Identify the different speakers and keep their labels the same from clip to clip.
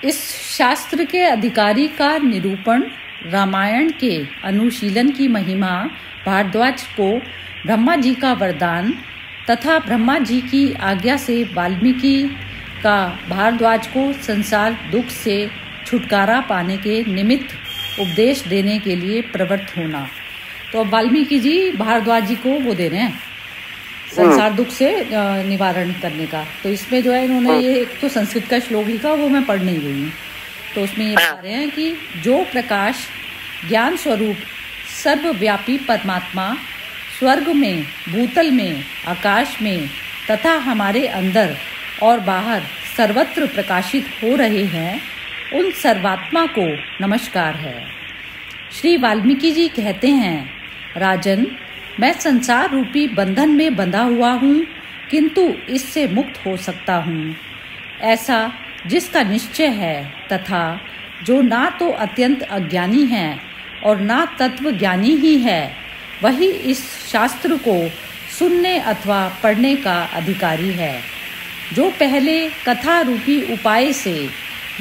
Speaker 1: इस शास्त्र के अधिकारी का निरूपण रामायण के अनुशीलन की महिमा, भारद्वाज को ब्रह्मा जी का वरदान तथा ब्रह्मा जी की आज्ञा से वाल्मीकि का भारद्वाज को संसार दुख से छुटकारा पाने के निमित्त उपदेश देने के लिए प्रवृत्त होना। तो अब वाल्मीकि जी भारद्वाज जी को वो दे रहे हैं संसार दुख से निवारण करने का। तो इसमें जो है इन्होंने ये एक तो संस्कृत का श्लोक लिखा, वो मैं पढ़ नहीं रही हूँ। तो उसमें ये बता रहे हैं कि जो प्रकाश ज्ञान स्वरूप सर्वव्यापी परमात्मा स्वर्ग में, भूतल में, आकाश में तथा हमारे अंदर और बाहर सर्वत्र प्रकाशित हो रहे हैं, उन सर्वात्मा को नमस्कार है। श्री वाल्मीकि जी कहते हैं, राजन, मैं संसार रूपी बंधन में बंधा हुआ हूँ, किंतु इससे मुक्त हो सकता हूँ। ऐसा जिसका निश्चय है तथा जो ना तो अत्यंत अज्ञानी है और ना तत्व ज्ञानी ही है, वही इस शास्त्र को सुनने अथवा पढ़ने का अधिकारी है। जो पहले कथा रूपी उपाय से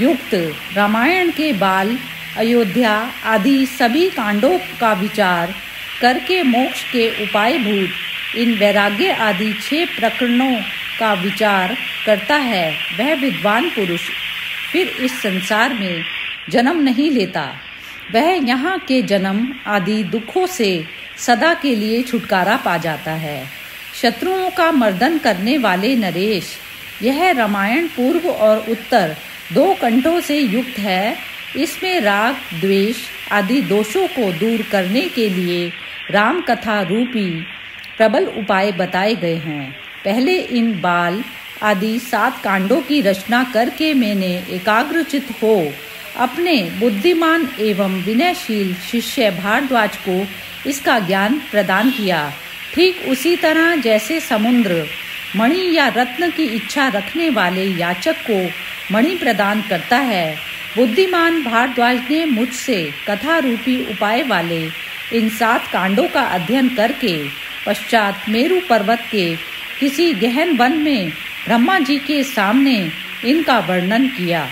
Speaker 1: युक्त रामायण के बाल, अयोध्या आदि सभी कांडों का विचार करके मोक्ष के उपायभूत इन वैराग्य आदि 6 प्रकरणों का विचार करता है, वह विद्वान पुरुष फिर इस संसार में जन्म नहीं लेता। वह यहाँ के जन्म आदि दुखों से सदा के लिए छुटकारा पा जाता है। शत्रुओं का मर्दन करने वाले नरेश, यह रामायण पूर्व और उत्तर 2 कंठों से युक्त है। इसमें राग, द्वेष आदि दोषों को दूर करने के लिए राम कथा रूपी प्रबल उपाय बताए गए हैं। पहले इन बाल आदि 7 कांडों की रचना करके मैंने एकाग्रचित हो अपने बुद्धिमान एवं विनयशील शिष्य भारद्वाज को इसका ज्ञान प्रदान किया। ठीक उसी तरह जैसे समुद्र मणि या रत्न की इच्छा रखने वाले याचक को मणि प्रदान करता है, बुद्धिमान भारद्वाज ने मुझसे कथा रूपी उपाय वाले इन 7 कांडों का अध्ययन करके पश्चात मेरु पर्वत के किसी गहन वन में ब्रह्मा जी के सामने इनका वर्णन किया।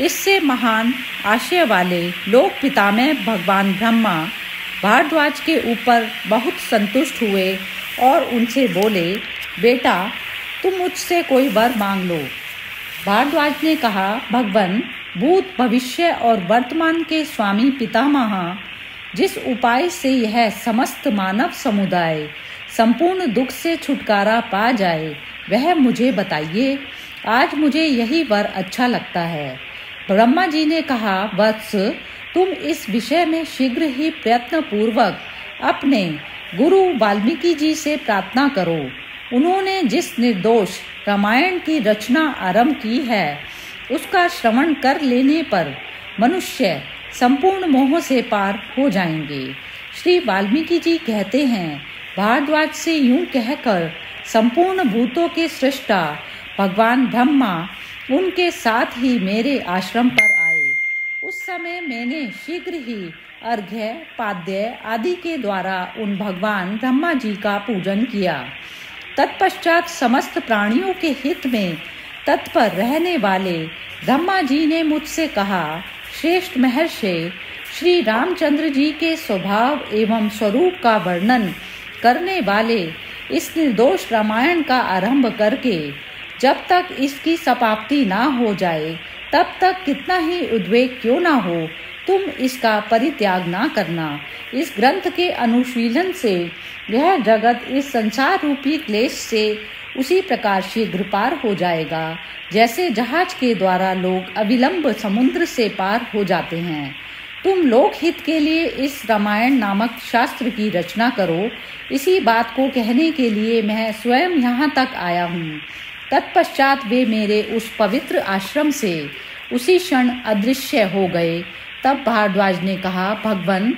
Speaker 1: इससे महान आशय वाले लोक पितामह भगवान ब्रह्मा भारद्वाज के ऊपर बहुत संतुष्ट हुए और उनसे बोले, बेटा, तुम मुझसे कोई वर मांग लो। भारद्वाज ने कहा, भगवान, भूत, भविष्य और वर्तमान के स्वामी पितामह, जिस उपाय से यह समस्त मानव समुदाय संपूर्ण दुख से छुटकारा पा जाए, वह मुझे बताइए। आज मुझे यही वर अच्छा लगता है। ब्रह्मा जी ने कहा, वत्स, तुम इस विषय में शीघ्र ही प्रयत्न पूर्वक अपने गुरु वाल्मीकि जी से प्रार्थना करो। उन्होंने जिस निर्दोष रामायण की रचना आरंभ की है, उसका श्रवण कर लेने पर मनुष्य संपूर्ण मोह से पार हो जाएंगे। श्री वाल्मीकि जी कहते हैं, भारद्वाज से यूं कहकर संपूर्ण भूतों के सृष्टा भगवान ब्रह्मा उनके साथ ही मेरे आश्रम पर आए। उस समय मैंने शीघ्र ही अर्घ्य, पाद्य आदि के द्वारा उन भगवान ब्रह्मा जी का पूजन किया। तत्पश्चात समस्त प्राणियों के हित में तत्पर रहने वाले ब्रह्मा जी ने मुझसे कहा, श्रेष्ठ महर्षि, श्री रामचंद्र जी के स्वभाव एवं स्वरूप का वर्णन करने वाले इस निर्दोष रामायण का आरंभ करके जब तक इसकी समाप्ति ना हो जाए, तब तक कितना ही उद्वेग क्यों ना हो, तुम इसका परित्याग ना करना। इस ग्रंथ के अनुशीलन से यह जगत इस संसार रूपी क्लेश से उसी प्रकार शीघ्र पार हो जाएगा, जैसे जहाज के द्वारा लोग अविलंब समुद्र से पार हो जाते हैं। तुम लोकहित के लिए इस रामायण नामक शास्त्र की रचना करो। इसी बात को कहने के लिए मैं स्वयं यहाँ तक आया हूँ। तत्पश्चात वे मेरे उस पवित्र आश्रम से उसी क्षण अदृश्य हो गए। तब भारद्वाज ने कहा, भगवान,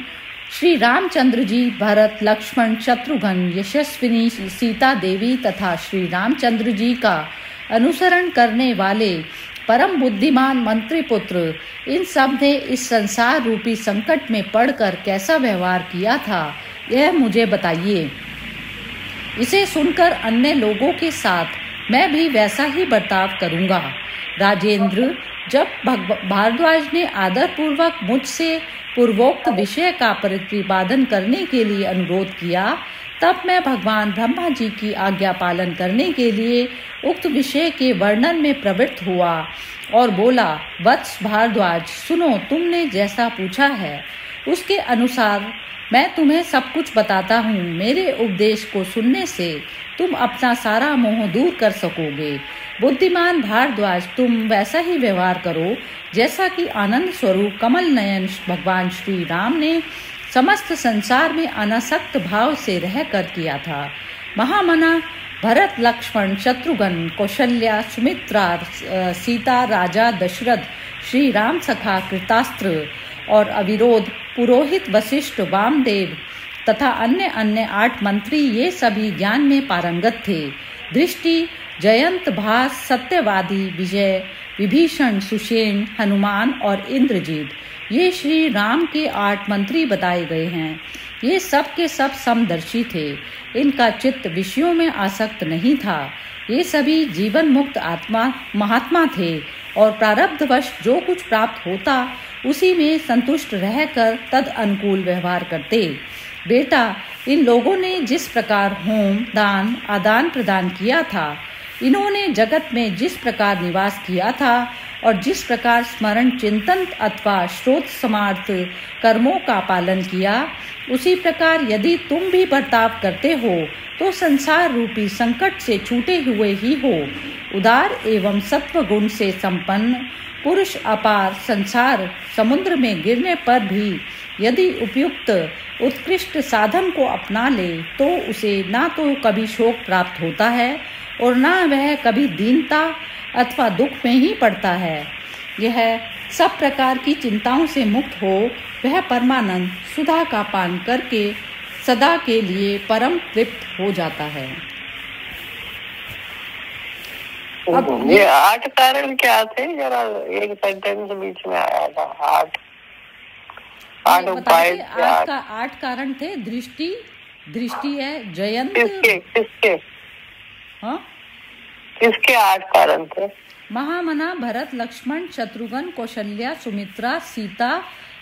Speaker 1: श्री रामचंद्र जी, भरत, लक्ष्मण, शत्रुघ्न, यशस्विनी सीता देवी तथा श्री रामचंद्र जी का अनुसरण करने वाले परम बुद्धिमान मंत्री पुत्र, इन सब ने इस संसार रूपी संकट में पड़कर कैसा व्यवहार किया था, यह मुझे बताइए। इसे सुनकर अन्य लोगों के साथ मैं भी वैसा ही बर्ताव करूंगा। राजेंद्र, जब भारद्वाज ने आदरपूर्वक मुझसे पूर्वोक्त विषय का प्रतिपादन करने के लिए अनुरोध किया, तब मैं भगवान ब्रह्मा जी की आज्ञा पालन करने के लिए उक्त विषय के वर्णन में प्रवृत्त हुआ और बोला, वत्स भारद्वाज, सुनो, तुमने जैसा पूछा है उसके अनुसार मैं तुम्हें सब कुछ बताता हूँ। मेरे उपदेश को सुनने से तुम अपना सारा मोह दूर कर सकोगे। बुद्धिमान भारद्वाज, तुम वैसा ही व्यवहार करो जैसा कि आनंद स्वरूप कमल नयन भगवान श्री राम ने समस्त संसार में अनासक्त भाव से रहकर किया था। महामना भरत, लक्ष्मण, शत्रुघ्न, कौशल्या, सुमित्रा, सीता, राजा दशरथ, श्री राम सखा, कृतास्त्र और अविरोध, पुरोहित, वशिष्ठ, वामदेव तथा अन्य 8 मंत्री ये सभी ज्ञान में पारंगत थे। दृष्टि, जयंत, भास, सत्यवादी, विजय, विभीषण, सुषेण, हनुमान और इंद्रजीत ये श्री राम के 8 मंत्री बताए गए हैं। ये सब के सब समदर्शी थे। इनका चित्त विषयों में आसक्त नहीं था। ये सभी जीवन मुक्त आत्मा महात्मा थे और प्रारब्धवश जो कुछ प्राप्त होता उसी में संतुष्ट रहकर तद अनुकूल व्यवहार करते। बेटा, इन लोगों ने जिस प्रकार होम, दान, आदान प्रदान किया था, इन्होंने जगत में जिस प्रकार निवास किया था और जिस प्रकार स्मरण, चिंतन अथवा श्रोत समार्थ कर्मों का पालन किया, उसी प्रकार यदि तुम भी बर्ताव करते हो तो संसार रूपी संकट से छूटे हुए ही हो। उदार एवं सत्व गुण से संपन्न पुरुष अपार संसार समुद्र में गिरने पर भी यदि उपयुक्त उत्कृष्ट साधन को अपना ले तो उसे ना तो कभी शोक प्राप्त होता है और ना वह कभी दीनता अथवा दुख में ही पड़ता है। यह सब प्रकार की चिंताओं से मुक्त हो वह परमानंद सुधा का पान करके सदा के लिए परम तृप्त हो जाता है।
Speaker 2: अब ये 8 कारण क्या थे? जरा एक सेंटेंस बीच में आया था। 8 उपाय।
Speaker 1: 8 कारण थे। दृष्टि है, जयंत।
Speaker 2: किसके
Speaker 1: हाँ,
Speaker 2: किसके 8 कारण थे?
Speaker 1: महामना भरत, लक्ष्मण, शत्रुघ्न, कौशल्या, सुमित्रा, सीता,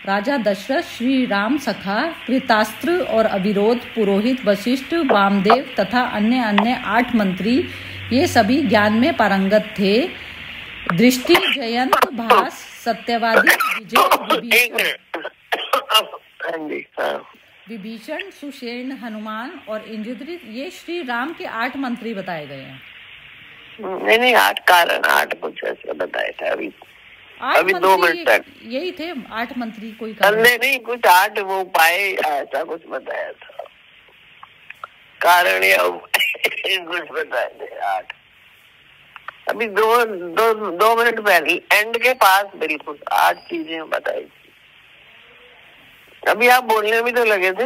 Speaker 1: राजा दशरथ, श्री राम सखा, कृतास्त्र और अविरोध, पुरोहित, वशिष्ठ, वामदेव तथा अन्य 8 मंत्री ये सभी ज्ञान में पारंगत थे। दृष्टि, जयंत, भास, सत्यवादी, विजय, विभीषण, सुषेण, हनुमान और इंद्रजीत ये श्री राम के 8 मंत्री बताए गए हैं।
Speaker 2: नहीं 8 कारण, 8 कुछ ऐसे बताए थे। अभी 2 मिनट तक
Speaker 1: यही थे 8 मंत्री। कोई
Speaker 2: नहीं कुछ 8 वो उपाय ऐसा कुछ बताया था। कारण या कुछ बताए थे 8। अभी 2 मिनट पहले एंड के पास बिल्कुल 8 चीजें बताई थी। अभी आप बोलने भी तो लगे थे।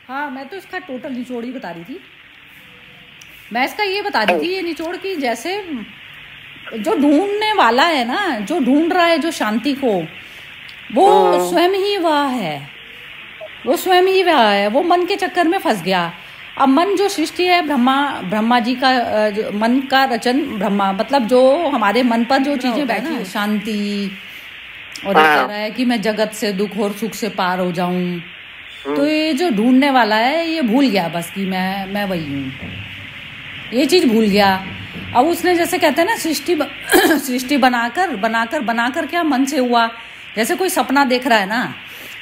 Speaker 1: हाँ, मैं तो इसका टोटल निचोड़ ही बता रही थी। मैं इसका ये बता रही थी, ये निचोड़ की, जैसे जो ढूंढने वाला है ना, जो ढूंढ रहा है जो शांति को, वो स्वयं ही वह है। वो स्वयं ही वह है। वो मन के चक्कर में फंस गया। अब मन जो सृष्टि है, ब्रह्मा जी का मन का रचन, ब्रह्मा मतलब जो हमारे मन पर जो चीजें बैठी है, शांति, और ये कह रहा है कि मैं जगत से दुख और सुख से पार हो जाऊं। तो ये जो ढूंढने वाला है ये भूल गया बस कि मैं वही हूँ। ये चीज भूल गया। अब उसने जैसे कहते हैं ना, सृष्टि बनाकर क्या मन से हुआ। जैसे कोई सपना देख रहा है ना,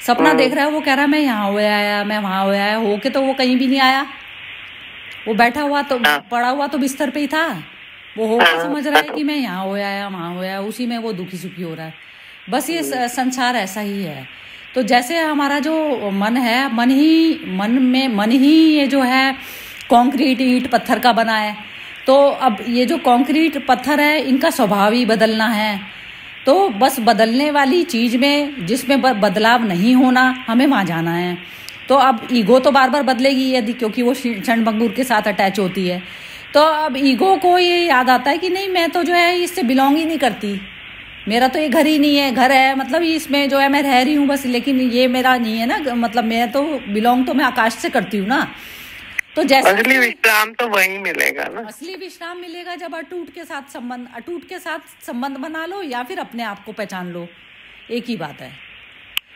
Speaker 1: सपना देख रहा है, वो कह रहा है मैं यहाँ हो आया, मैं वहां हो आया, होके तो वो कहीं भी नहीं आया। वो बैठा हुआ तो पड़ा हुआ तो बिस्तर पे ही था। वो होकर समझ रहा है कि मैं यहाँ हो आया, वहां हो आया, उसी में वो दुखी सुखी हो रहा है। बस ये संसार ऐसा ही है। तो जैसे हमारा जो मन है, मन ही ये जो है कंक्रीट, ईंट, पत्थर का बना है। तो अब ये जो कंक्रीट पत्थर है, इनका स्वभाव ही बदलना है। तो बस बदलने वाली चीज में, जिसमें बदलाव नहीं होना, हमें वहां जाना है। तो अब ईगो तो बार बार बदलेगी यदि, क्योंकि वो क्षणभंगुर के साथ अटैच होती है। तो अब ईगो को ये याद आता है कि नहीं, मैं तो जो है इससे बिलोंग ही नहीं करती, मेरा तो ये घर ही नहीं है। घर है मतलब इसमें जो है मैं रह रही हूँ बस, लेकिन ये मेरा नहीं है ना। मतलब मैं तो बिलोंग तो मैं आकाश से करती हूँ ना। तो तो जैसे
Speaker 2: असली विश्राम तो वही मिलेगा ना।
Speaker 1: असली विश्राम मिलेगा जब अटूट के साथ संबंध बना लो या फिर अपने आप को पहचान लो, एक ही बात है।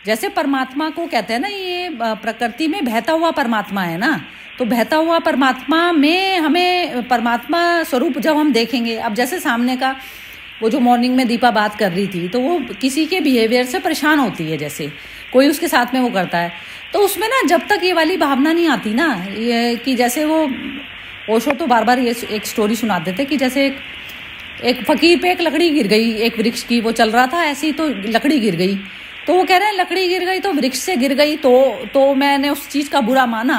Speaker 1: जैसे परमात्मा को कहते हैं ना, ये प्रकृति में बहता हुआ परमात्मा है ना, तो बहता हुआ परमात्मा में हमें परमात्मा स्वरूप जब हम देखेंगे, अब जैसे सामने का वो जो मॉर्निंग में दीपा बात कर रही थी, तो वो किसी के बिहेवियर से परेशान होती है, जैसे कोई उसके साथ में वो करता है, तो उसमें ना जब तक ये वाली भावना नहीं आती ना, ये कि जैसे वो ओशो तो बार बार ये एक स्टोरी सुनाते थे कि जैसे एक फकीर पे एक लकड़ी गिर गई, एक वृक्ष की, वो चल रहा था ऐसी, तो लकड़ी गिर गई, तो वो कह रहे हैं लकड़ी गिर गई तो वृक्ष से गिर गई, तो मैंने उस चीज़ का बुरा माना,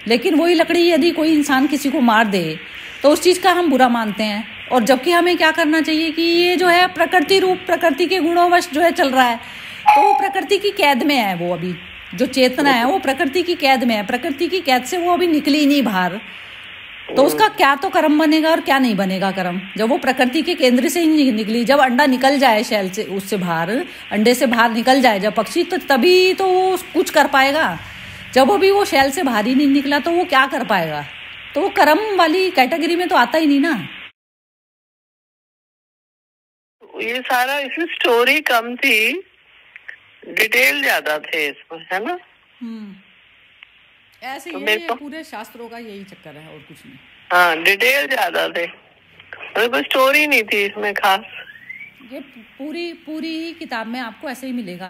Speaker 1: लेकिन वही लकड़ी यदि कोई इंसान किसी को मार दे तो उस चीज़ का हम बुरा मानते हैं। और जबकि हमें क्या करना चाहिए कि ये जो है प्रकृति रूप, प्रकृति के गुणोंवश जो है चल रहा है, तो वो प्रकृति की कैद में है, वो अभी जो चेतना है वो प्रकृति की कैद में है, प्रकृति की कैद से वो अभी निकली नहीं बाहर, तो उसका क्या तो कर्म बनेगा और क्या नहीं बनेगा कर्म, जब वो प्रकृति के केंद्र से ही निकली। जब अंडा निकल जाए शैल से, उससे बाहर, अंडे से बाहर निकल जाए जब पक्षी, तो तभी तो वो कुछ कर पाएगा। जब अभी वो शैल से बाहर ही नहीं निकला तो वो क्या कर पाएगा, तो वो कर्म वाली कैटेगरी में तो आता ही नहीं ना।
Speaker 2: ये सारा इसमें स्टोरी कम थी, डिटेल ज्यादा थे इसमें, है ना।
Speaker 1: ऐसे तो ये पूरे शास्त्रों का यही चक्कर है और कुछ नहीं।
Speaker 2: हाँ, डिटेल ज्यादा थे, कोई स्टोरी नहीं थी इसमें खास।
Speaker 1: ये पूरी ही किताब में आपको ऐसे ही मिलेगा।